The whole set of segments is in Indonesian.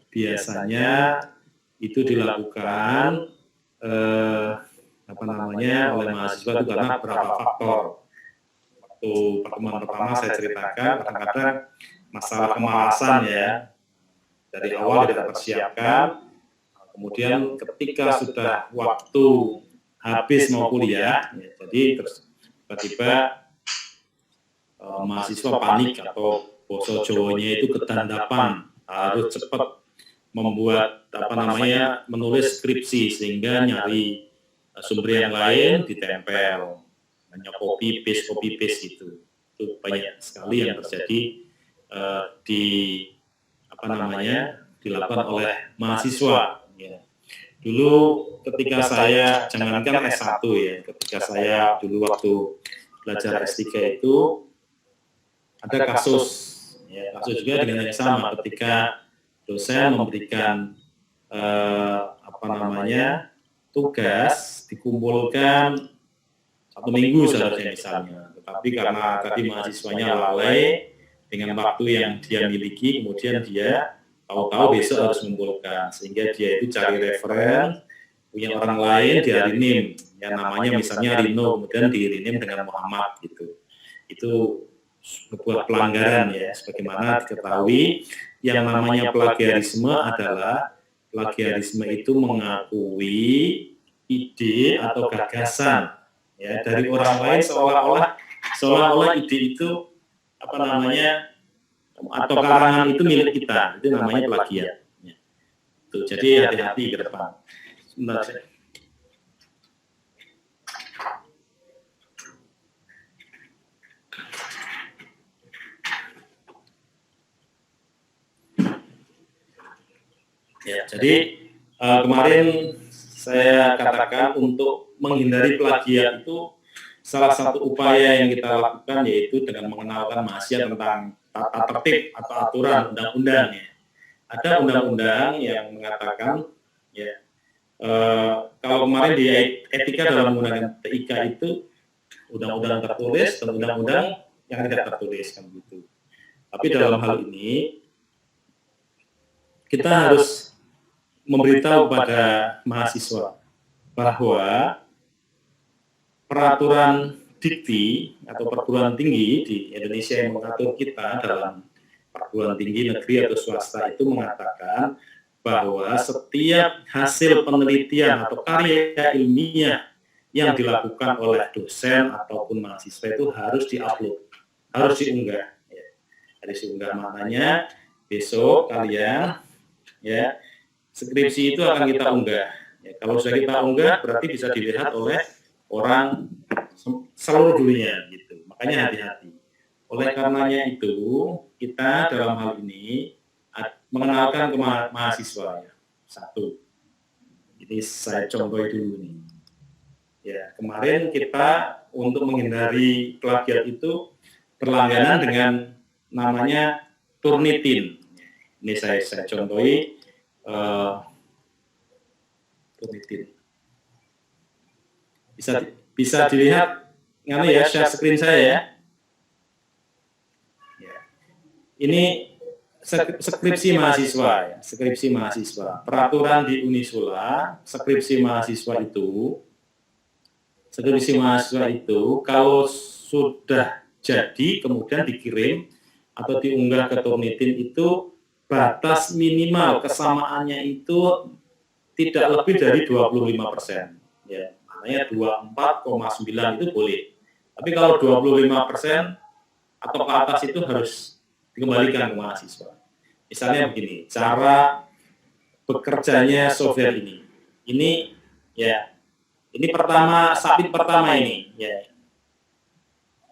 biasanya itu dilakukan oleh mahasiswa itu karena beberapa faktor. Waktu pertemuan pertama saya ceritakan kadang-kadang masalah kemalasan ya, dari awal tidak persiapkan, kemudian ketika sudah waktu habis mau kuliah, ya, jadi terus tiba-tiba mahasiswa panik atau boso Jawanya itu kedandapan, harus cepat membuat menulis skripsi sehingga nyari sumber yang lain ditempel, hanya copy paste gitu. Itu banyak sekali yang terjadi dilakukan oleh mahasiswa. Ya. Dulu ketika saya, jangankan S1 ya, ketika saya dulu waktu belajar S3 itu ada kasus juga dengan yang sama ketika dosen memberikan tugas dikumpulkan 1 minggu seharusnya misalnya, tetapi karena tadi mahasiswanya lalai dengan waktu yang dia miliki, kemudian dia tahu-tahu besok harus mengumpulkan, sehingga dia itu cari referen, punya orang lain dia rename, yang namanya misalnya Rino, kemudian di rename dengan Muhammad gitu. Itu sebuah pelanggaran ya, sebagaimana diketahui yang namanya plagiarisme adalah plagiarisme itu mengakui ide atau gagasan ya dari orang lain seolah-olah ide itu atau karangan itu milik kita, itu namanya plagiat. Ya. Tuh, jadi hati-hati ke depan. Sebentar saya. Ya, jadi kemarin saya katakan untuk menghindari plagiat itu salah satu upaya yang kita lakukan yaitu dengan mengenalkan mahasiswa tentang tata tertib atau aturan undang-undang. Ya. Ada undang-undang yang mengatakan ya kalau kemarin di etika dalam menggunakan TIK itu undang-undang tertulis dan undang-undang yang tidak tertulis kan gitu. Tapi dalam hal ini kita harus memberitahu kepada mahasiswa bahwa peraturan dikti atau perguruan tinggi di Indonesia yang mengatur kita dalam perguruan tinggi negeri atau swasta itu mengatakan bahwa setiap hasil penelitian atau karya ilmiah yang dilakukan oleh dosen ataupun mahasiswa itu harus diupload, harus diunggah. Ya. Harus diunggah, maknanya besok kalian ya skripsi itu akan kita unggah. Ya, kalau sudah kita unggah berarti bisa dilihat oleh orang seluruh dunia gitu. Makanya hati-hati. Oleh karenanya itu kita dalam hal ini mengenalkan ke mahasiswa ya. Satu. Ini saya contoh dulu nih. Ya, kemarin kita untuk menghindari plagiat itu berlangganan dengan namanya Turnitin. Ini saya contohi Turnitin. Bisa dilihat share screen saya ya. Ini skripsi mahasiswa ya, skripsi mahasiswa. Peraturan di Unisula, skripsi mahasiswa itu kalau sudah jadi kemudian dikirim atau diunggah ke Turnitin itu batas minimal kesamaannya itu tidak lebih dari 25%. Ya, maknanya 24,9 itu boleh. Tapi kalau 25% atau ke atas itu harus dikembalikan ke mahasiswa. Misalnya begini, cara bekerjanya software ini. Ini ya, ini submit pertama ini. Ya.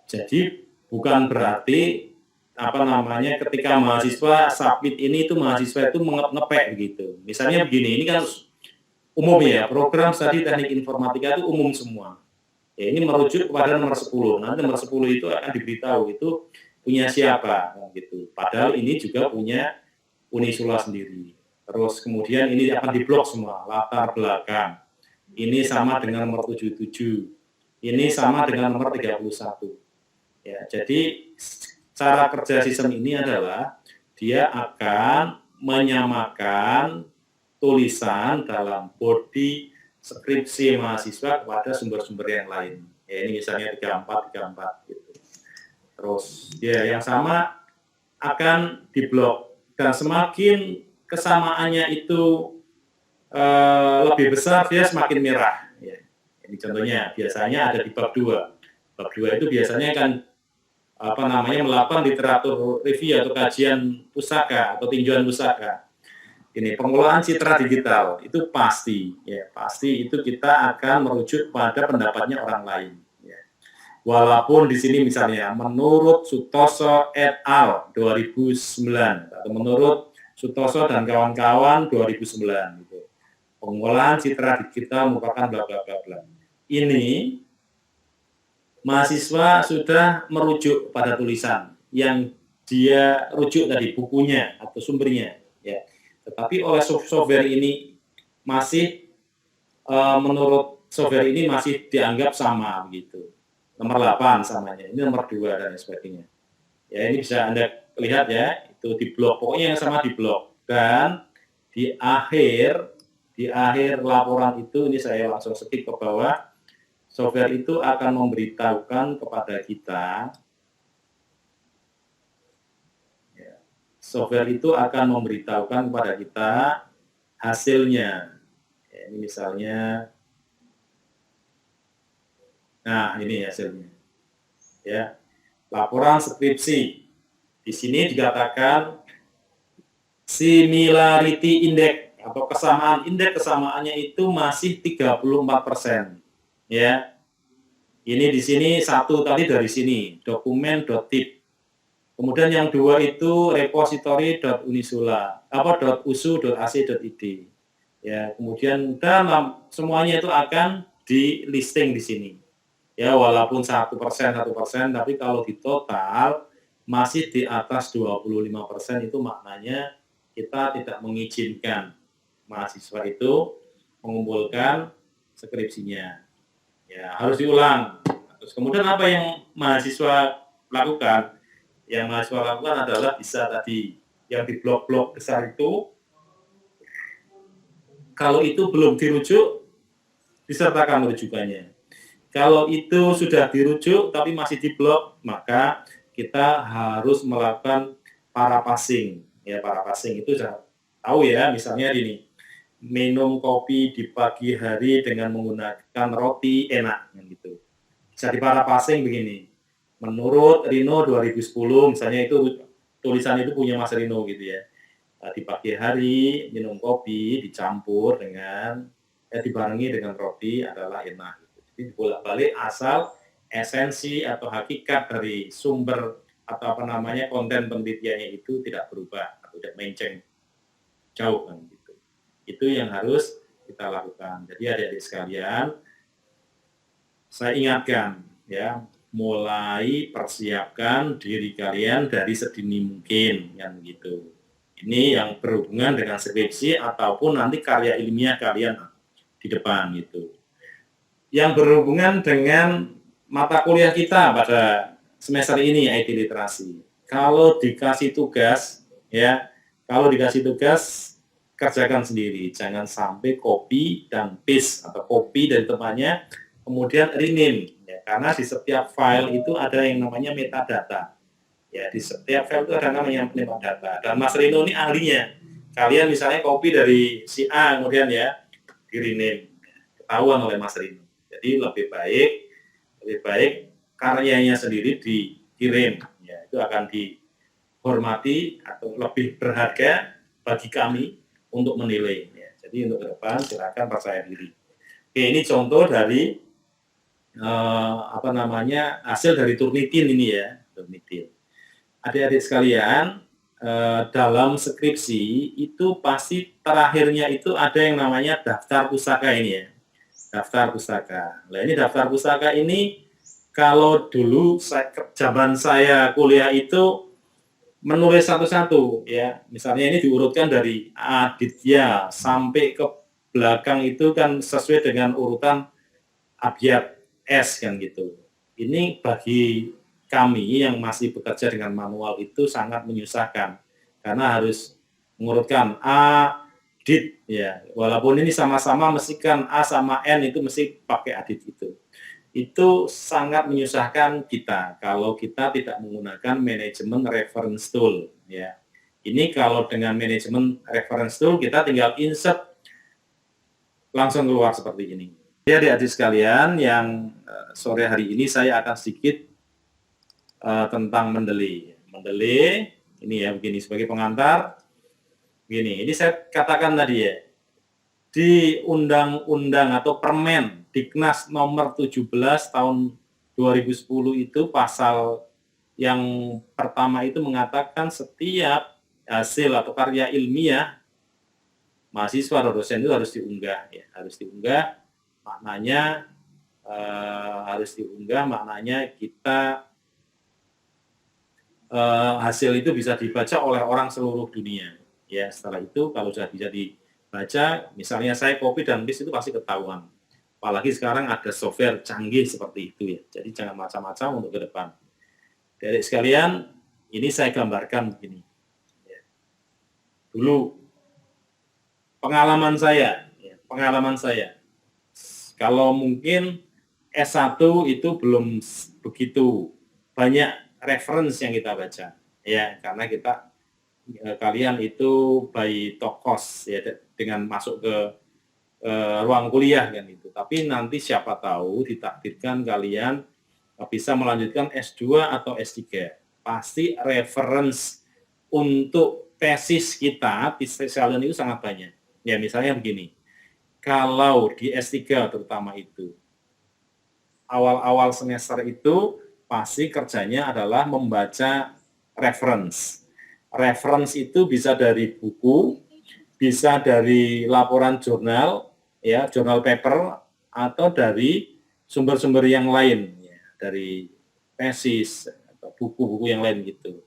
Jadi bukan berarti ketika mahasiswa submit ini itu mahasiswa itu ngepek begitu. Misalnya begini, ini kan umum ya, program studi teknik informatika itu umum semua. Ya, ini merujuk kepada nomor 10. Nanti nomor 10 itu akan diberitahu itu punya siapa gitu. Padahal ini juga punya Unisula sendiri. Terus kemudian ini akan diblok semua, latar belakang. Ini sama dengan nomor 77. Ini sama dengan nomor 31. Ya, jadi cara kerja sistem ini adalah dia akan menyamakan tulisan dalam body skripsi mahasiswa kepada sumber-sumber yang lain. Ya, ini misalnya 34 gitu. Terus ya yang sama akan diblok, dan semakin kesamaannya itu lebih besar, dia semakin merah. Ya. Ini contohnya biasanya ada di bab 2. Bab 2 itu biasanya kan melakukan literatur review atau kajian pusaka atau tinjauan pusaka. Ini pengelolaan citra digital itu pasti itu kita akan merujuk pada pendapatnya orang lain. Ya. Walaupun di sini misalnya menurut Sutoso et al. 2009 atau menurut Sutoso dan kawan-kawan 2009 gitu. Pengolahan citra digital merupakan bla bla bla bla. Ini mahasiswa sudah merujuk pada tulisan yang dia rujuk tadi, bukunya atau sumbernya, ya. Tetapi oleh software ini masih menurut software ini masih dianggap sama begitu. Nomor 8 samanya, ini nomor 2 dan sebagainya. Ya, ini bisa Anda lihat ya, itu di blok, pokoknya yang sama di blok. Dan di akhir laporan itu, ini saya langsung skip ke bawah, software itu akan memberitahukan kepada kita, hasilnya. Ya, ini misalnya, nah ini hasilnya. Ya, laporan skripsi. Di sini dikatakan similarity index atau indeks kesamaannya itu masih 34%. Ya. Ini di sini satu tadi dari sini, dokumen.tip. Kemudian yang 2 itu repository.usu.ac.id. Ya, kemudian dalam semuanya itu akan di listing di sini. Ya, walaupun 1%, tapi kalau di total masih di atas 25%, itu maknanya kita tidak mengizinkan mahasiswa itu mengumpulkan skripsinya. Ya, harus diulang. Terus kemudian apa yang mahasiswa lakukan? Yang mahasiswa lakukan adalah bisa tadi yang di blok-blok besar itu, kalau itu belum dirujuk, disertakan rujukannya. Kalau itu sudah dirujuk tapi masih di blok, maka kita harus melakukan paraphrasing. Ya, paraphrasing itu sudah tahu ya, misalnya gini, minum kopi di pagi hari dengan menggunakan roti enak, gitu. Bisa diparaphrasing begini. Menurut Rino 2010, misalnya itu tulisan itu punya Mas Rino gitu ya. Di pagi hari minum kopi dicampur dengan dibarengi dengan roti adalah enak. Gitu. Jadi bolak-balik asal esensi atau hakikat dari sumber atau konten penelitiannya itu tidak berubah atau tidak menceng jauh kan gitu. Itu yang harus kita lakukan. Jadi adik-adik sekalian, saya ingatkan ya, mulai persiapkan diri kalian dari sedini mungkin yang gitu. Ini yang berhubungan dengan skripsi ataupun nanti karya ilmiah kalian di depan gitu. Yang berhubungan dengan mata kuliah kita pada semester ini, IT literasi. Kalau dikasih tugas ya, kerjakan sendiri, jangan sampai copy dan paste atau copy dari temannya kemudian rename ya, karena di setiap file itu ada yang namanya metadata. Ya, di setiap file itu ada namanya metadata. Dan Mas Rino ini ahlinya. Kalian misalnya copy dari si A kemudian ya di rename, ketahuan oleh Mas Rino. Jadi lebih baik karyanya sendiri dikirim. Ya, itu akan dihormati atau lebih berharga bagi kami untuk menilai. Ya. Jadi untuk ke depan silakan percaya diri. Oke, ini contoh dari hasil dari Turnitin ini ya, Turnitin. Adik-adik sekalian, dalam skripsi itu pasti terakhirnya itu ada yang namanya daftar pusaka ini ya, daftar pusaka. Nah ini daftar pusaka ini kalau dulu zaman saya kuliah itu menulis satu-satu ya, misalnya ini diurutkan dari Aditya sampai ke belakang itu kan sesuai dengan urutan abjad S kan gitu. Ini bagi kami yang masih bekerja dengan manual itu sangat menyusahkan karena harus mengurutkan A, dit, ya. Walaupun ini sama-sama mesti kan A sama N itu mesti pakai adit itu. Itu sangat menyusahkan kita kalau kita tidak menggunakan manajemen reference tool, ya. Ini kalau dengan manajemen reference tool kita tinggal insert langsung keluar seperti ini. Jadi adik-adik sekalian yang sore hari ini saya akan sedikit tentang Mendeley. Mendeley ini ya begini sebagai pengantar. Begini, ini saya katakan tadi ya, di undang-undang atau permen Diknas nomor 17 tahun 2010 itu pasal yang pertama itu mengatakan setiap hasil atau karya ilmiah mahasiswa atau dosen itu harus diunggah, ya, harus diunggah. Maknanya harus diunggah, maknanya kita hasil itu bisa dibaca oleh orang seluruh dunia. Ya, setelah itu kalau sudah bisa dibaca, misalnya saya copy dan paste itu pasti ketahuan. Apalagi sekarang ada software canggih seperti itu ya. Jadi jangan macam-macam untuk ke depan. Dari sekalian, ini saya gambarkan begini. Ya. Dulu pengalaman saya, kalau mungkin S1 itu belum begitu banyak reference yang kita baca, ya, karena kalian itu by talk course ya dengan masuk ke ruang kuliah kan itu. Tapi nanti siapa tahu ditakdirkan kalian bisa melanjutkan S2 atau S3. Pasti reference untuk tesis kita, tesis kalian itu sangat banyak. Ya misalnya begini, kalau di S3 terutama itu, awal-awal semester itu pasti kerjanya adalah membaca reference. Reference itu bisa dari buku, bisa dari laporan jurnal, ya, jurnal paper, atau dari sumber-sumber yang lain, ya, dari tesis atau buku-buku yang lain gitu.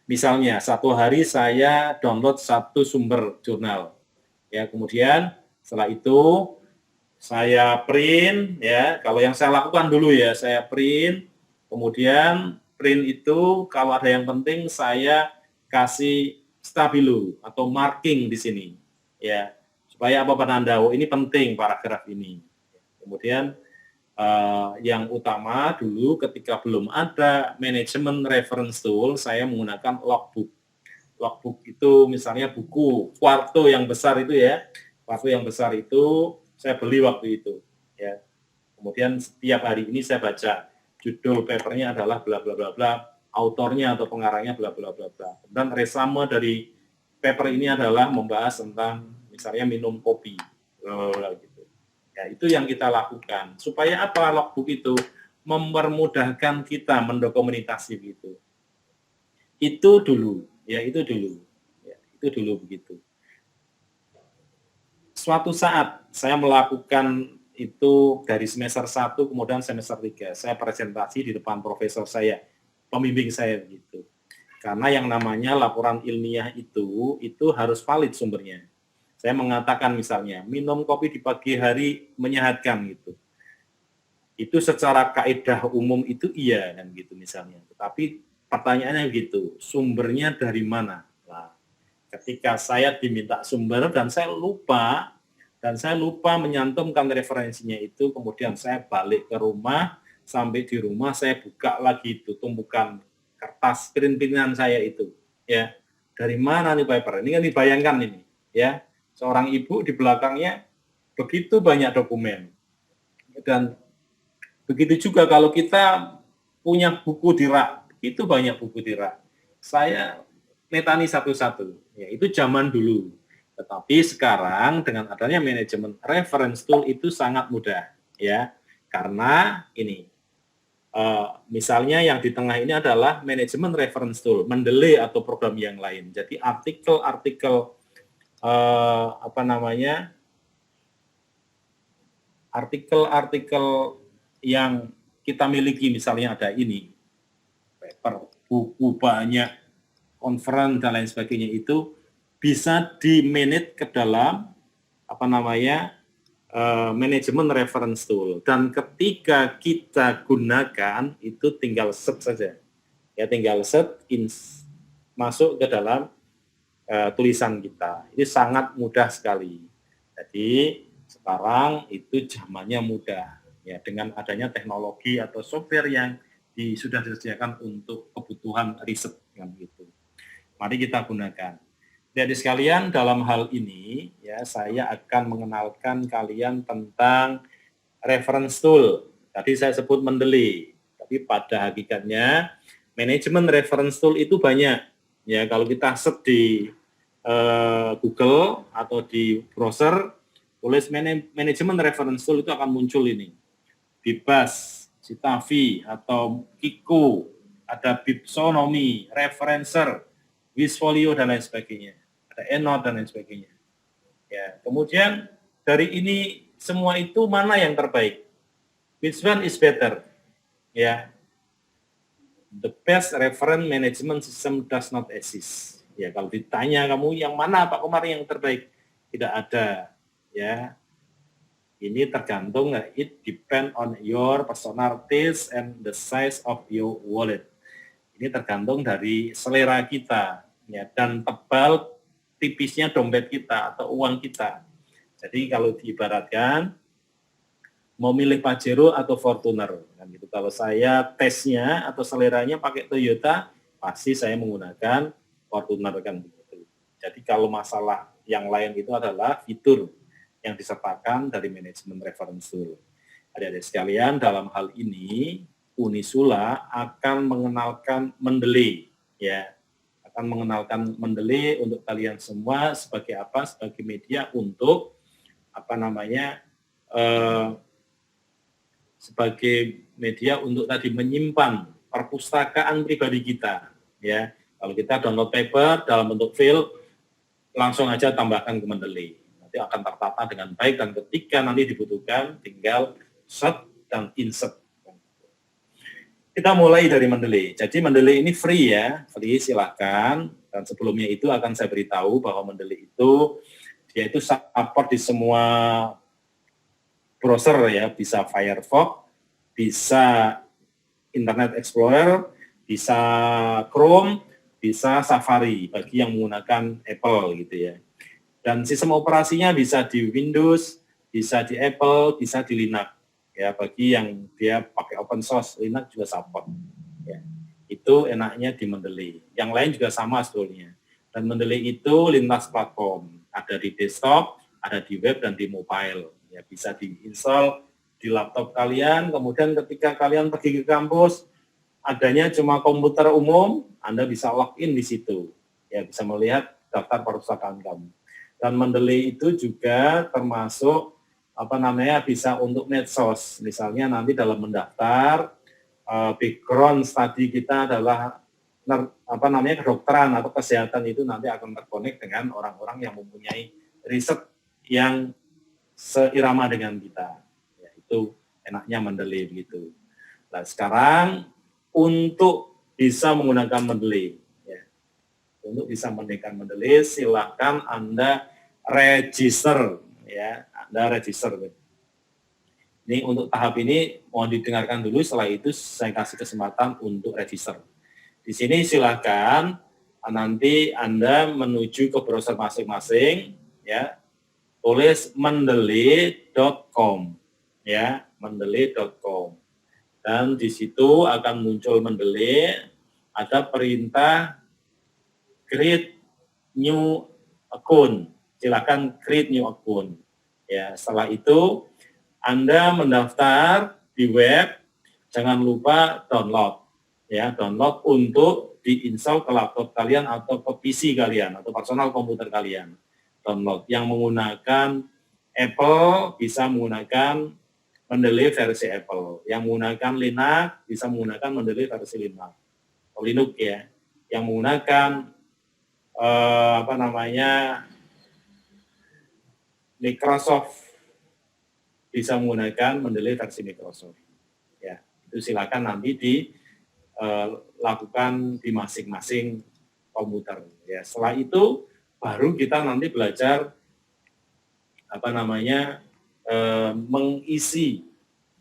Misalnya satu hari saya download satu sumber jurnal, ya, kemudian setelah itu saya print, ya, kalau yang saya lakukan dulu ya, saya print, kemudian print itu kalau ada yang penting saya kasih stabilo atau marking di sini, ya, supaya apa penanda, oh ini penting paragraf ini. Kemudian yang utama dulu ketika belum ada manajemen reference tool, saya menggunakan logbook. Logbook itu misalnya buku Quarto yang besar itu ya, Quarto yang besar itu saya beli waktu itu, ya. Kemudian setiap hari ini saya baca judul papernya adalah bla bla bla bla, autornya atau pengarangnya bla bla bla bla. Dan resume dari paper ini adalah membahas tentang misalnya minum kopi, gitu. Ya, itu yang kita lakukan. Supaya apa logbook itu? Mempermudahkan kita mendokumentasi gitu. Itu dulu, ya itu dulu. Ya, itu dulu begitu. Suatu saat saya melakukan itu dari semester 1 kemudian semester 3. Saya presentasi di depan profesor saya, pembimbing saya begitu. Karena yang namanya laporan ilmiah itu harus valid sumbernya. Saya mengatakan misalnya, minum kopi di pagi hari menyehatkan gitu. Itu secara kaidah umum itu iya kan gitu misalnya. Tetapi pertanyaannya gitu, sumbernya dari mana? Nah, ketika saya diminta sumber dan saya lupa menyantumkan referensinya itu, kemudian saya balik ke rumah, sampai di rumah saya buka lagi itu tumpukan kertas print-printan saya itu, ya. Dari mana nih paper? Ini kan dibayangkan ini, ya. Seorang ibu di belakangnya begitu banyak dokumen. Dan begitu juga kalau kita punya buku di rak, itu banyak buku di rak. Saya netani satu-satu, ya itu zaman dulu. Tetapi sekarang dengan adanya manajemen reference tool itu sangat mudah, ya. Karena ini, misalnya yang di tengah ini adalah manajemen reference tool, Mendeley atau program yang lain. Jadi artikel-artikel artikel-artikel yang kita miliki, misalnya ada ini, paper, buku banyak, conference dan lain sebagainya, itu bisa di-manage ke dalam manajemen reference tool. Dan ketika kita gunakan itu tinggal set saja, ya tinggal set masuk ke dalam tulisan kita. Ini sangat mudah sekali. Jadi sekarang itu zamannya mudah ya, dengan adanya teknologi atau software yang sudah disediakan untuk kebutuhan riset kan gitu. Mari kita gunakan. Jadi sekalian, dalam hal ini ya saya akan mengenalkan kalian tentang reference tool. Tadi saya sebut Mendeley, tapi pada hakikatnya manajemen reference tool itu banyak. Ya, kalau kita search di Google atau di browser, tulis manajemen reference tool itu akan muncul ini. Bibas, Citavi, atau Kiko, ada Bibsonomy, Referencer, Wisfolio, dan lain sebagainya. Ada EndNote, dan lain sebagainya. Ya, kemudian dari ini semua itu mana yang terbaik? Which one is better? Ya, the best reference management system does not exist. Ya, kalau ditanya kamu yang mana Pak Komar yang terbaik, tidak ada. Ya, ini tergantung. It depend on your personal taste and the size of your wallet. Ini tergantung dari selera kita, ya, dan tebal tipisnya dompet kita atau uang kita. Jadi kalau diibaratkan mau milih Pajero atau Fortuner, kan gitu. Kalau saya tesnya atau seleranya pakai Toyota, pasti saya menggunakan Fortuner kan begitu. Jadi kalau masalah yang lain itu adalah fitur yang disertakan dari manajemen reference tool. Adik-adik sekalian, dalam hal ini Unisula akan mengenalkan Mendeley, ya, akan mengenalkan Mendeley untuk kalian semua sebagai apa? Sebagai media untuk apa namanya? Sebagai media untuk tadi menyimpan perpustakaan pribadi kita, ya. Kalau kita download paper dalam bentuk file, langsung aja tambahkan ke Mendeley. Nanti akan tertata dengan baik dan ketika nanti dibutuhkan tinggal set dan insert. Kita mulai dari Mendeley. Jadi Mendeley ini free ya, free silahkan. Dan sebelumnya itu akan saya beritahu bahwa Mendeley itu dia itu support di semua browser ya, bisa Firefox, bisa Internet Explorer, bisa Chrome, bisa Safari bagi yang menggunakan Apple gitu ya. Dan sistem operasinya bisa di Windows, bisa di Apple, bisa di Linux. Ya, bagi yang dia pakai open source, Linux juga support. Ya. Itu enaknya di Mendeley. Yang lain juga sama sebetulnya. Dan Mendeley itu lintas platform, ada di desktop, ada di web dan di mobile. Ya, bisa diinstal di laptop kalian, kemudian ketika kalian pergi ke kampus, adanya cuma komputer umum, Anda bisa login di situ. Ya, bisa melihat daftar perpustakaan kamu. Dan Mendeley itu juga termasuk bisa untuk medsos. Misalnya nanti dalam mendaftar, background studi kita adalah kedokteran atau kesehatan, itu nanti akan terkonek dengan orang-orang yang mempunyai riset yang seirama dengan kita. Ya, itu enaknya Mendeley begitu. Nah, sekarang untuk bisa menggunakan Mendeley, ya, untuk bisa menggunakan Mendeley, silakan Anda register, ya, Anda register. Ini untuk tahap ini mohon didengarkan dulu, setelah itu saya kasih kesempatan untuk register. Di sini silakan nanti Anda menuju ke browser masing-masing, ya, tulis mendeley.com, ya, mendeley.com. Dan di situ akan muncul Mendeley, ada perintah create new account. Silakan create new account. Ya, setelah itu Anda mendaftar di web, jangan lupa download. Ya, download untuk diinstal ke laptop kalian atau ke PC kalian atau personal komputer kalian. Download. Yang menggunakan Apple bisa menggunakan Mendeley versi Apple. Yang menggunakan Linux bisa menggunakan Mendeley versi Linux. Linux ya. Yang menggunakan Microsoft bisa menggunakan Mendeley versi Microsoft. Ya, itu silakan nanti dilakukan di masing-masing komputer. Ya, setelah itu baru kita nanti belajar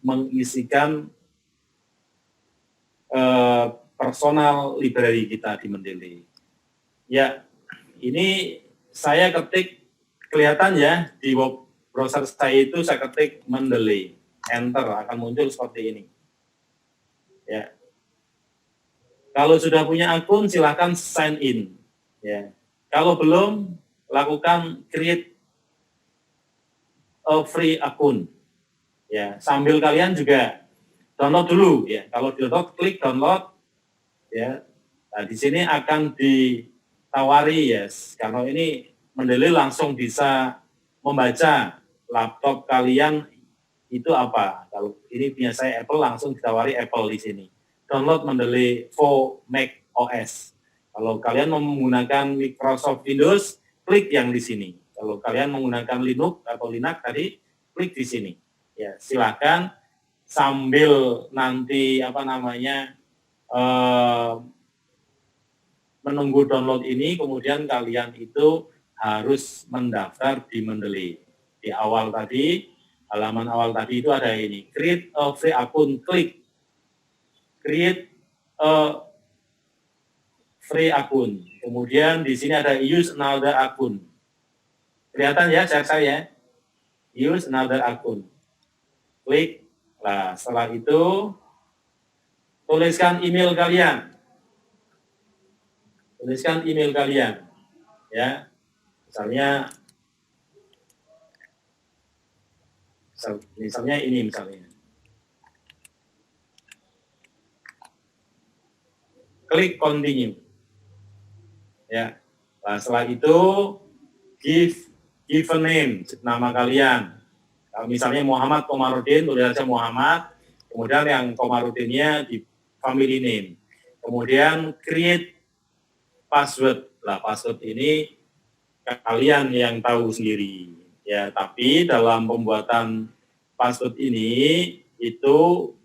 mengisikan personal library kita di Mendeley. Ya, ini saya ketik, kelihatan ya di web browser saya itu saya ketik Mendeley, enter akan muncul seperti ini. Ya. Kalau sudah punya akun silahkan sign in. Ya. Kalau belum, lakukan create a free akun. Ya, sambil kalian juga download dulu ya. Kalau download, klik download ya. Nah, di sini akan ditawari ya. Kalau ini Mendeley langsung bisa membaca laptop kalian itu apa. Kalau ini punya saya Apple, langsung ditawari Apple di sini. Download Mendeley for Mac OS. Kalau kalian menggunakan Microsoft Windows, klik yang di sini. Kalau kalian menggunakan Linux atau Linux tadi, klik di sini. Ya, silakan sambil nanti menunggu download ini, kemudian kalian itu harus mendaftar di Mendeley. Di awal tadi, halaman awal tadi itu ada ini, create a free akun, klik create a free akun. Kemudian di sini ada use another akun. Kelihatan ya share saya? Use another akun. Klik. Nah, setelah itu tuliskan email kalian. Tuliskan email kalian. Ya. Misalnya ini misalnya. Klik continue. Ya. Nah, setelah itu give a name, nama kalian. Kalau misalnya Muhammad Komarudin, tulis saja Muhammad. Kemudian yang Komarudinnya di family name. Kemudian create password. Lah, password ini kalian yang tahu sendiri. Ya, tapi dalam pembuatan password ini itu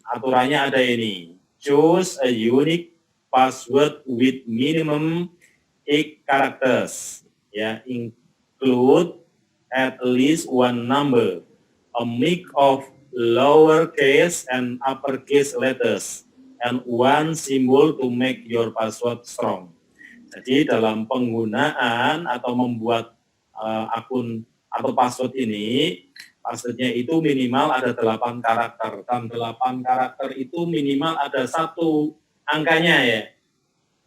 aturannya ada ini. Choose a unique password with minimum 8 characters. Ya, include at least one number, a mix of lowercase and uppercase letters, and one symbol to make your password strong. Jadi dalam penggunaan atau membuat akun atau password ini, passwordnya itu minimal ada 8 karakter. Dan 8 karakter itu minimal ada 1 angkanya ya.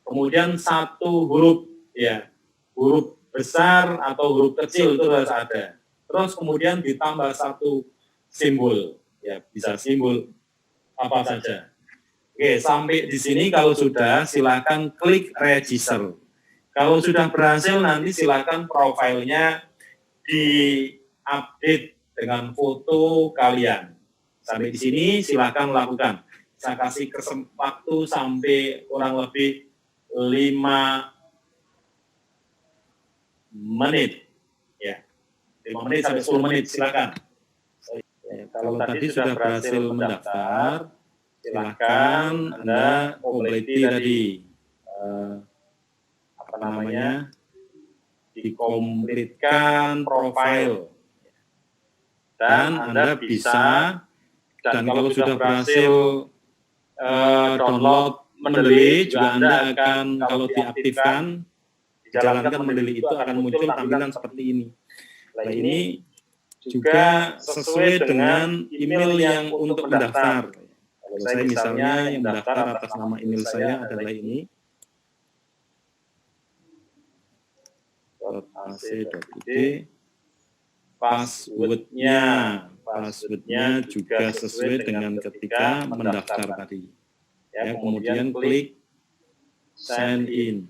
Kemudian 1 huruf ya, huruf besar atau huruf kecil itu harus ada. Terus kemudian ditambah 1 simbol, ya bisa simbol apa saja. Oke, sampai di sini kalau sudah silakan klik register. Kalau sudah berhasil nanti silakan profilnya di-update dengan foto kalian. Sampai di sini silakan lakukan. Saya kasih waktu sampai kurang lebih 5 menit. Ya. 5 menit sampai 10 menit silakan. Kalau tadi sudah berhasil mendaftar, silakan Anda kompleti tadi dikomplitkan profil dan Anda bisa, dan kalau sudah berhasil download Mendeley juga Anda akan, kalau diaktifkan dijalankan Mendeley itu akan muncul tampilan seperti ini. Nah, ini juga sesuai dengan email yang untuk mendaftar. Kalau saya misalnya yang mendaftar atas nama email saya adalah ini, .ac.id, passwordnya juga sesuai dengan ketika mendaftar tadi. Ya, kemudian klik sign in.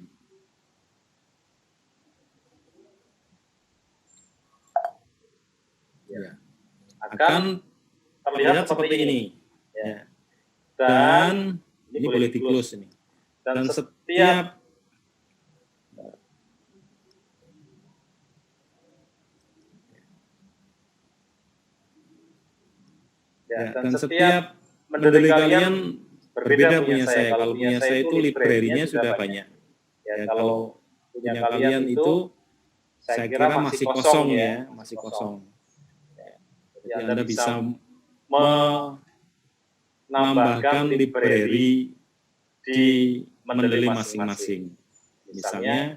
Ya. Akan terlihat seperti ini. Ya. Dan ini boleh di close ini. Dan setiap Mendeley kalian berbeda punya saya. Kalau punya saya itu library-nya sudah banyak. Ya, kalau punya kalian itu saya kira masih kosong ya, masih kosong. Jadi Anda bisa menambahkan library di Mendeley masing-masing. Misalnya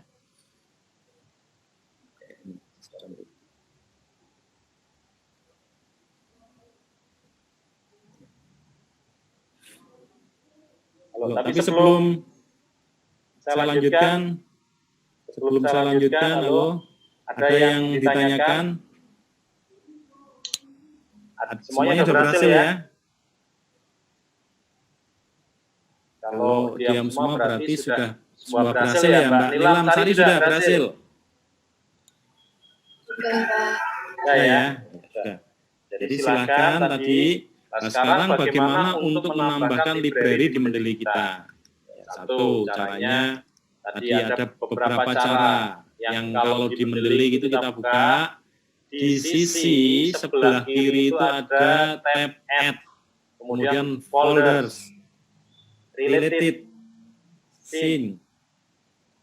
Tapi sebelum saya lanjutkan, halo, ada yang ditanyakan? Semuanya sudah berhasil ya? Kalau diam semua berarti sudah semua berhasil ya, Mbak Nilam Sari sudah berhasil? Ya. Sudah. Jadi silakan tadi. Nah, sekarang bagaimana untuk menambahkan library di Mendeley kita? Satu, caranya tadi ada beberapa cara yang kalau di Mendeley itu kita buka, di sisi sebelah kiri itu ada tab Add, kemudian Folders, Related, Scene.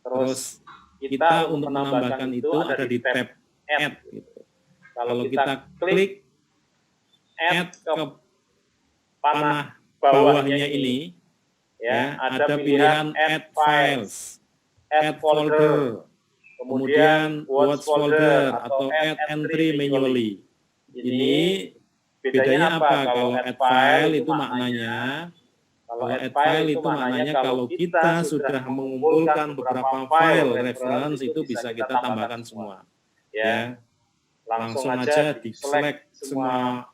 Terus kita untuk menambahkan itu ada di tab Add. Gitu. Kalau kita klik Add ke panah bawahnya ini, ya, ada pilihan Add Files, Add Folder, kemudian Watch Folder, atau Add Entry Manually. Ini bedanya apa? Kalau Add File itu maknanya, kalau kita sudah mengumpulkan beberapa file reference itu bisa kita tambahkan semua. Ya, langsung aja di-select semua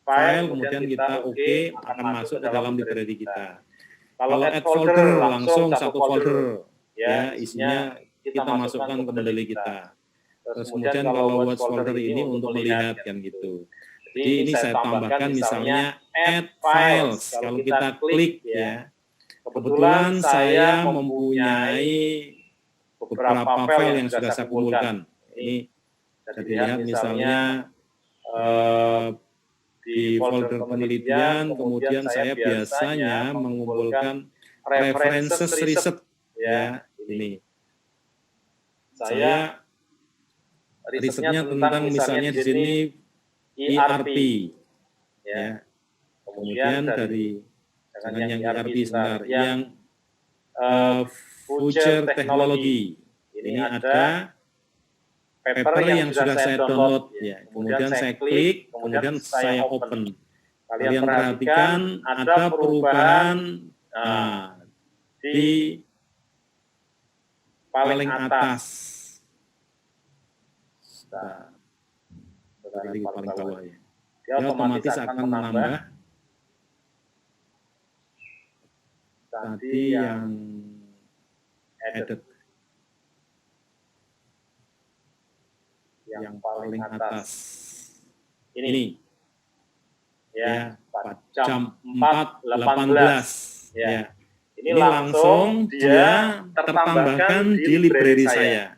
file, kemudian kita oke, akan masuk ke dalam library kita. Kalau add folder, langsung satu folder, ya, isinya kita masukkan ke Mendeley kita. Terus kemudian kalau watch folder ini untuk melihat, kan gitu. Jadi ini saya tambahkan misalnya add files, kalau kita klik, ya, kebetulan saya mempunyai beberapa file yang sudah saya kumpulkan. Ini bisa dilihat misalnya di folder penelitian, kemudian saya biasanya mengumpulkan references riset, ya, ini. Saya risetnya tentang misalnya di sini ERP, ya. Kemudian dari jangan yang ERP sebentar, yang future technology. Ini ada paper yang sudah saya download, ya. Kemudian saya klik, kemudian saya open. Kalian perhatikan ada perubahan di paling atas. Dari paling bawah, ya. Dia otomatis akan menambah tadi yang added. Yang paling atas ini, ya, jam 4.18, ya. Ini langsung dia tertambahkan di library saya.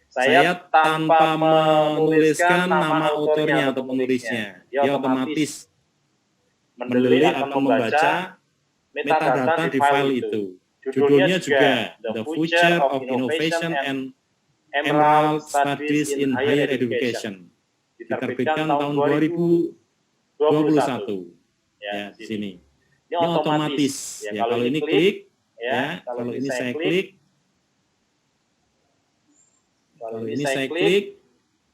Saya tanpa menuliskan nama autornya atau penulisnya, dia otomatis Mendeley akan membaca metadata di file itu. Judulnya juga The Future of Innovation and Emerald Studies in Higher Education, diterbitkan tahun 2021, ya, di sini. Ini otomatis, ya, kalau ini klik, ya, kalau ini saya klik,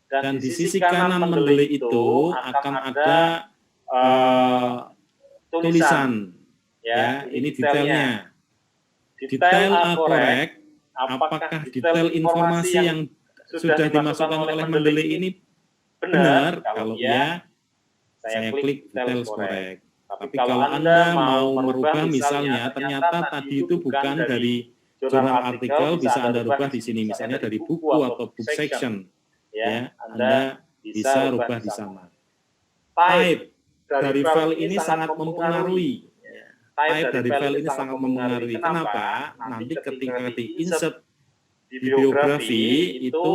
dan di sisi kanan Mendeley itu akan ada tulisan, ya, ini detailnya. Detail correct. Apakah detail informasi yang sudah dimasukkan oleh Mendeley ini benar? Kalau iya, saya klik detail correct. Tapi kalau Anda mau merubah misalnya, ternyata tadi itu bukan dari jurnal artikel, bisa Anda rubah di sini, misalnya dari buku atau book section, ya, Anda bisa rubah di sana. Type dari file ini sangat mempengaruhi. Type dari file ini sangat mempengaruhi. Kenapa? Nanti ketika di-insert di biografi itu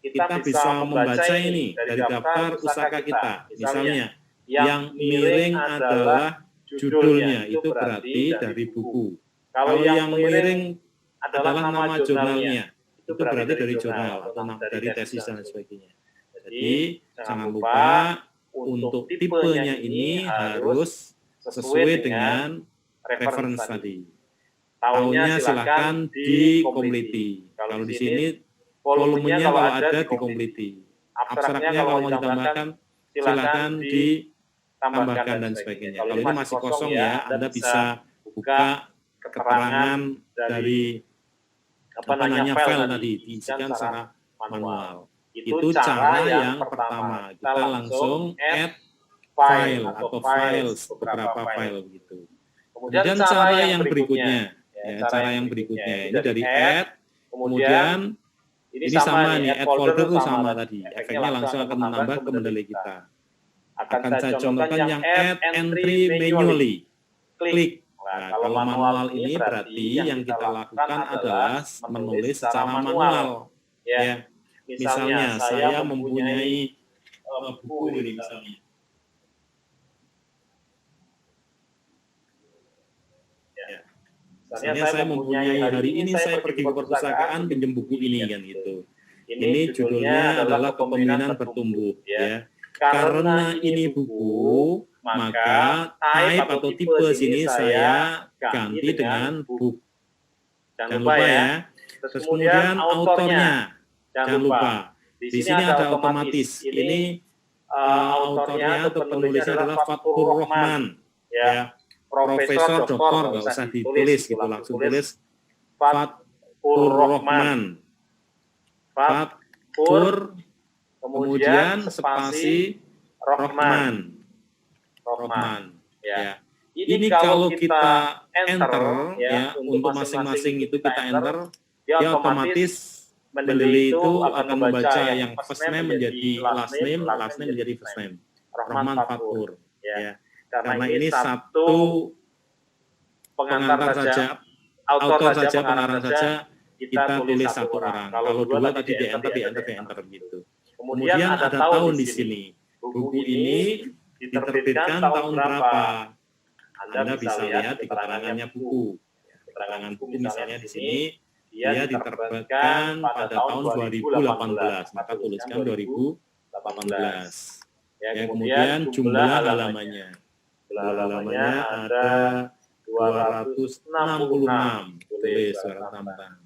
kita bisa membaca ini dari daftar pusaka kita. Misalnya, yang miring adalah judulnya, itu berarti dari buku. Kalau yang miring adalah nama jurnalnya, itu berarti dari jurnal atau dari tesis dan sebagainya. Jadi, jangan lupa untuk tipenya ini harus sesuai dengan reference tadi. Tahunnya silakan di Complete. Kalau di sini volumenya kalau ada di Complete. Abstraknya kalau mau ditambahkan silakan ditambahkan dan sebagainya. Kalau ini masih kosong, ya, Anda bisa buka keterangan dari file tadi diisikan secara manual. Itu cara yang pertama. Kita langsung add file atau files, beberapa file gitu. Kemudian cara yang berikutnya, ini dari add, kemudian ini sama nih, add folder itu sama tadi. Efeknya langsung akan menambah ke mendeley kita. Akan saya contohkan yang add entry manually. Klik. Nah, kalau manual ini berarti yang kita lakukan adalah menulis secara manual. Ya, misalnya saya mempunyai buku ini misalnya. Misalnya saya mempunyai hari ini saya pergi ke perpustakaan pinjam buku ini kan gitu. Ini judulnya adalah kepemimpinan bertumbuh ya. Karena ini buku, maka type atau tipe sini saya ganti dengan book. Jangan lupa ya. Terus kemudian autornya, jangan lupa. Di sini ada otomatis. Ini autornya atau penulisnya adalah Fathur Rahman. Ya, Profesor Doktor, nggak usah ditulis gitu, langsung tulis Fathur Rahman. Fathur kemudian spasi Rahman. Ya. Ini kalau kita enter ya untuk masing-masing itu kita enter, dia otomatis mendeley itu akan membaca yang first name menjadi last name menjadi first name. Rahman Fathur. Ya. Karena ini satu pengantar saja, autor saja, pengarang saja, kita tulis satu orang. Kalau dua tadi di enter gitu. Kemudian ada tahun di sini. Buku ini diterbitkan tahun berapa? Anda bisa lihat di keterangannya buku. Keterangan buku misalnya di sini, dia diterbitkan pada tahun 2018. Maka tuliskan 2018. Ya, kemudian jumlah halamannya. Halamannya ada 266. Tulis 266.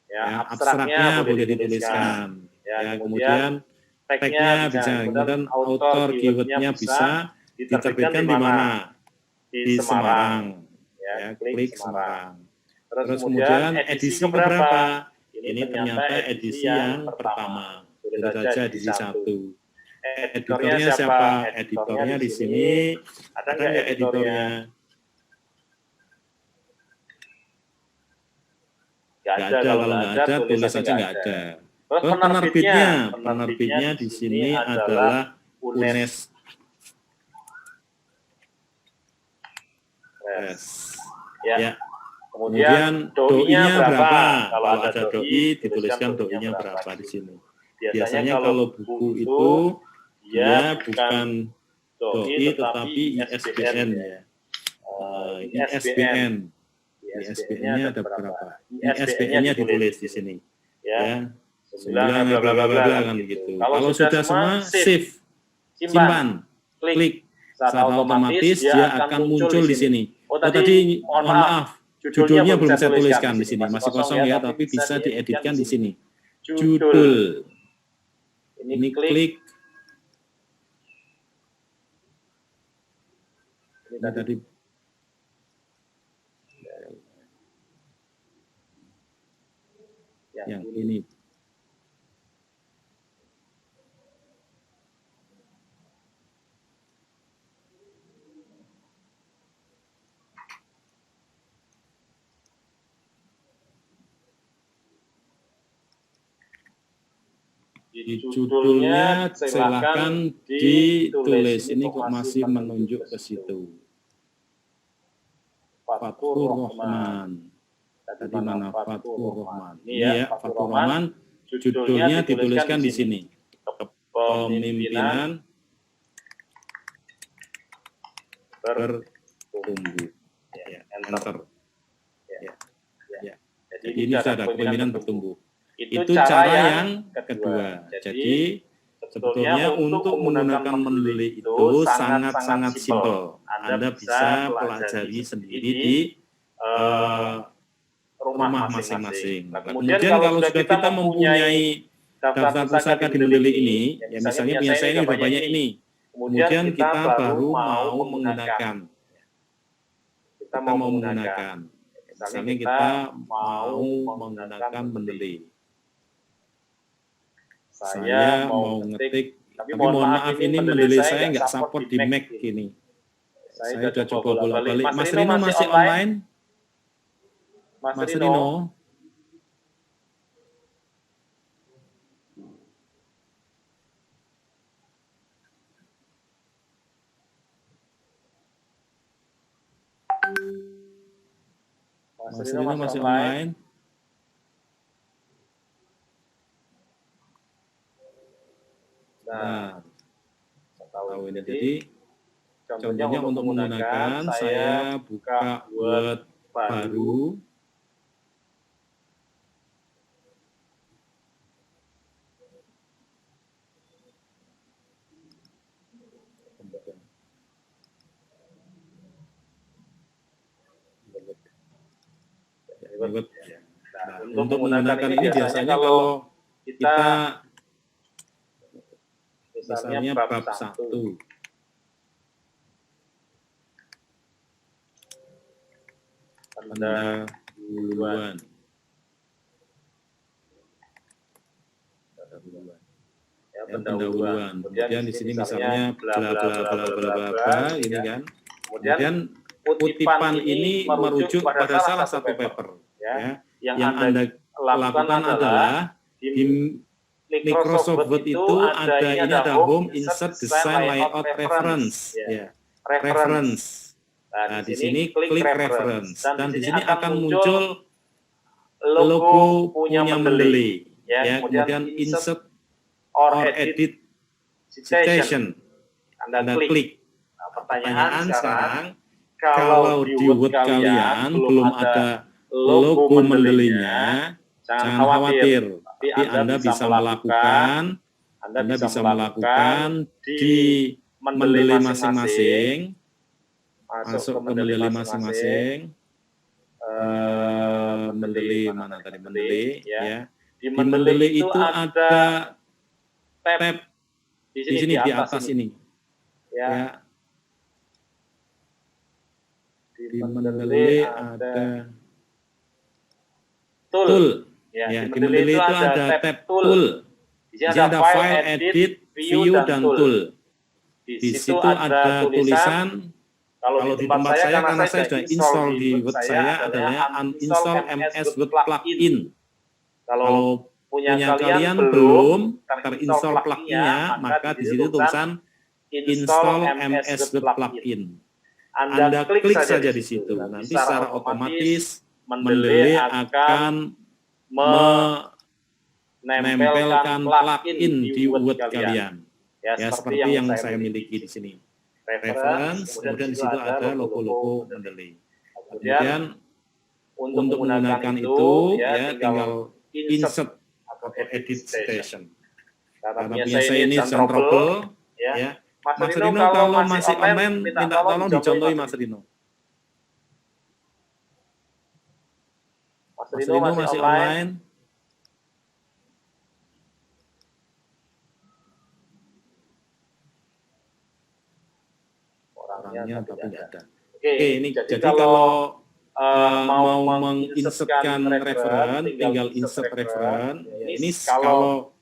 Ya, abstraknya boleh dituliskan. Ya, kemudian tag-nya bisa, kemudian author keyword-nya bisa diterbitkan di mana? Di Semarang. Ya, klik Semarang. Terus kemudian edisi berapa? Ini ternyata edisi yang pertama. Tulis saja edisi 1. Editornya siapa? Editornya di sini. Ada nggak editornya? Nggak ada. Kalau nggak ada, tulis saja nggak ada. Terus penerbitnya di sini adalah UNES. Ya. Kemudian doi-nya berapa? Kalau ada doi, dituliskan doi-nya berapa di sini. Biasanya kalau buku itu dia bukan doi tetapi ISBN ya. ISBN. ISBN-nya ada berapa? ISBN-nya ditulis di sini. Ya. 9 bla bla bla kan begitu. Kalau sudah semua save, simpan, klik. Saat otomatis dia akan muncul di sini. Oh tadi mohon maaf, judulnya belum saya tuliskan di sini, masih kosong ya, tapi bisa dieditkan di sini. Judul. Ini klik. Ini tadi. Yang ini. Di judulnya silakan ditulis. Ini kok masih menunjuk ke situ. Fathur Rahman. Tadi mana Fathur Rahman? Ini ya, Fathur Rahman. Judulnya dituliskan di sini. Kepemimpinan bertumbuh. Ya, enter. Ya. Jadi ini sudah ada kepemimpinan bertumbuh. Itu cara yang kedua. Jadi sebetulnya untuk menggunakan mendeley itu sangat-sangat simpel. Anda bisa pelajari sendiri di rumah masing-masing. Nah, kemudian kalau sudah kita mempunyai daftar pusaka di mendeley ini, ya misalnya punya saya ini udah banyak ini. Kemudian kita baru mau menggunakan. Kita Misalnya kita mau menggunakan mendeley. Saya mau ngetik, tapi mohon maaf ini mendeley saya nggak support di Mac ini. Saya udah coba bolak-balik. Mas Rino masih online? Mas Rino? Mas Rino masih online? Nah, tahu ini. Jadi contohnya untuk menggunakan, saya buka Word baru. Nah, untuk menggunakan ini biasanya kalau kita misalnya bab 1. Pendahuluan. Ya, pendahuluan. Kemudian di sini misalnya bla bla bla bla bla bla ini kan. Kemudian kutipan ini merujuk pada salah satu paper ya. Yang Anda lakukan adalah di Microsoft Word itu ada home, insert, design, layout, reference ya. Reference. Nah, di sini klik reference dan di sini akan muncul logo punya mendeley ya. Kemudian insert or edit citation. Anda klik. Nah, pertanyaan sekarang, kalau di Word kalian belum ada logo mendeleynya, jangan khawatir. Tapi Anda bisa melakukan di mendeley masing-masing. Masuk ke mendeley masing-masing. Mendeley mana tadi? Mendeley ya. Di mendeley itu ada tab di sini di atas ini. Ya. Di mendeley ada tool. Ya, di mendeley itu ada tab tool. Di sini ada file, edit, view, dan tool. Di situ ada tulisan. Kalau di tempat saya, karena saya sudah install di Word saya, adalah uninstall MS Word plugin. Kalau punya kalian belum terinstall plugin-nya, maka di situ tulisan install MS Word plugin. Anda klik saja di situ. Nanti secara otomatis mendeley akan menempelkan plugin di Word kalian. Ya, seperti yang saya miliki di sini. Reference, kemudian di situ ada logo-logo mendeley. Kemudian untuk menggunakan itu ya tinggal insert atau edit station. Karena biasa ini centrable ya. Mas Rino kalau masih online minta tolong dicontohi Mas Rino. Mas Rino masih online. Orangnya tapi tidak ada. Oke, ini jadi kalau mau menginsertkan referen, tinggal insert referen. Ini kalau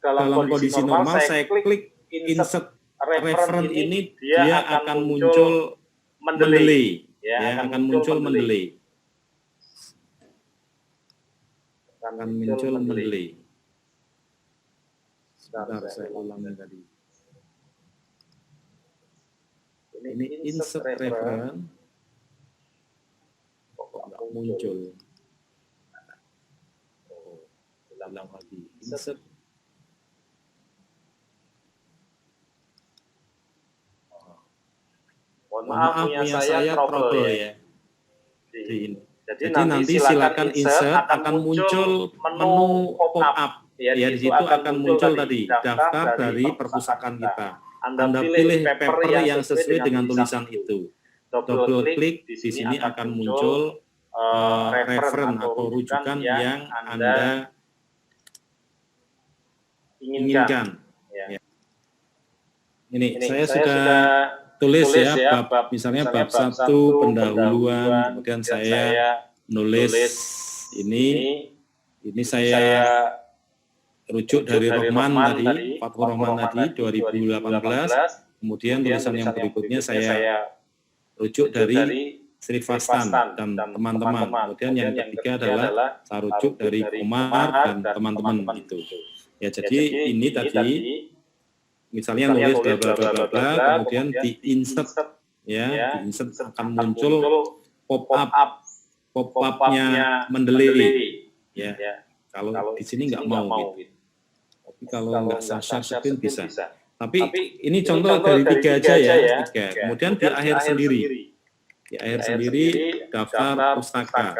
dalam kondisi normal saya klik insert referen ini dia akan muncul mendeley, ya akan muncul mendeley. Akan muncul mendeley. Sebentar saya ulangi tadi. Ini insert referen kok nggak muncul. Ulang lagi. Insert. Mohon maaf punya saya trouble ya. Jadi nanti silakan insert akan muncul menu pop-up. Ya di situ akan muncul tadi daftar dari perpustakaan kita. Anda pilih paper yang sesuai dengan tulisan itu. Double klik, di sini akan muncul referen atau rujukan yang Anda inginkan. Ya. Ini saya sudah tulis ya, bab, misalnya bab 1 pendahuluan, kemudian saya nulis ini saya rujuk dari Rohman tadi, Fathur Rohman tadi 2018. Kemudian tulisan yang berikutnya saya rujuk dari Sri Fastan dan teman-teman. Kemudian yang ketiga adalah saya rujuk dari Komar dan teman-teman itu. Ya, jadi ini tadi misalnya nulis bla bla bla bla bla, kemudian di-insert ya, di-insert akan muncul pop-up-nya Mendeley ya. Kalau di sini nggak mau gitu. Tapi kalau nggak share screen bisa. Tapi ini contoh dari 3 aja ya, 3. Kemudian di akhir sendiri. Di akhir sendiri daftar pustaka.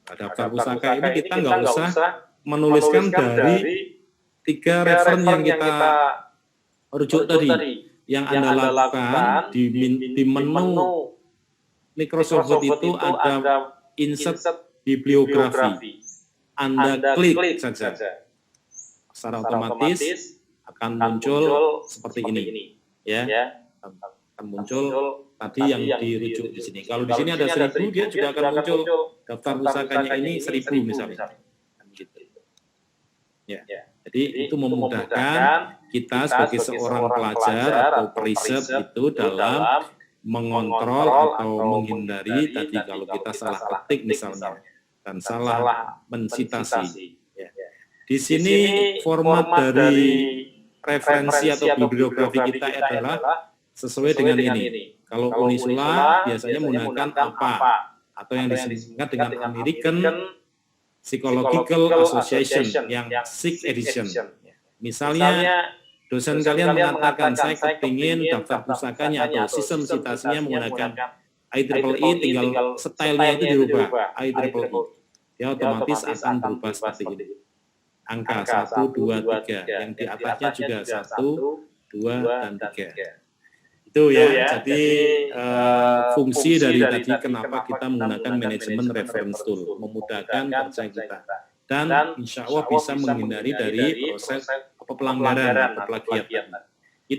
Nah, daftar pustaka ini kita nggak usah menuliskan dari 3 referen yang kita rujuk tadi. Yang Anda lakukan di menu Microsoft Word itu ada insert bibliografi. Anda klik saja. Secara otomatis akan muncul seperti ini. Ya. Akan muncul tadi yang dirujuk di sini. Kalau di sini ada 1000, dia juga akan muncul daftar pusakanya ini 1000 misalnya. Gitu. Ya. Jadi itu memudahkan kita sebagai seorang pelajar atau periset itu dalam mengontrol atau menghindari tadi kalau kita salah ketik misalnya dan salah mensitasi. Ya. Di sini format dari referensi atau bibliografi kita adalah sesuai dengan ini. Kalau Unisula biasanya menggunakan apa atau yang disingkat dengan American Psychological Association yang 6th edition. Misalnya dosen kalian mengatakan saya kepingin daftar pusakanya atau sistem citasinya menggunakan IEEE, tinggal stylenya itu dirubah IEEE. Ya otomatis akan berubah seperti ini. Angka 1, 2, 3. Yang di atasnya juga 1, 2, dan 3. Itu ya, jadi fungsi dari tadi kenapa kita menggunakan manajemen reference tool, memudahkan kerja kita. Dan insya Allah bisa menghindari dari proses pelanggaran atau plagiat.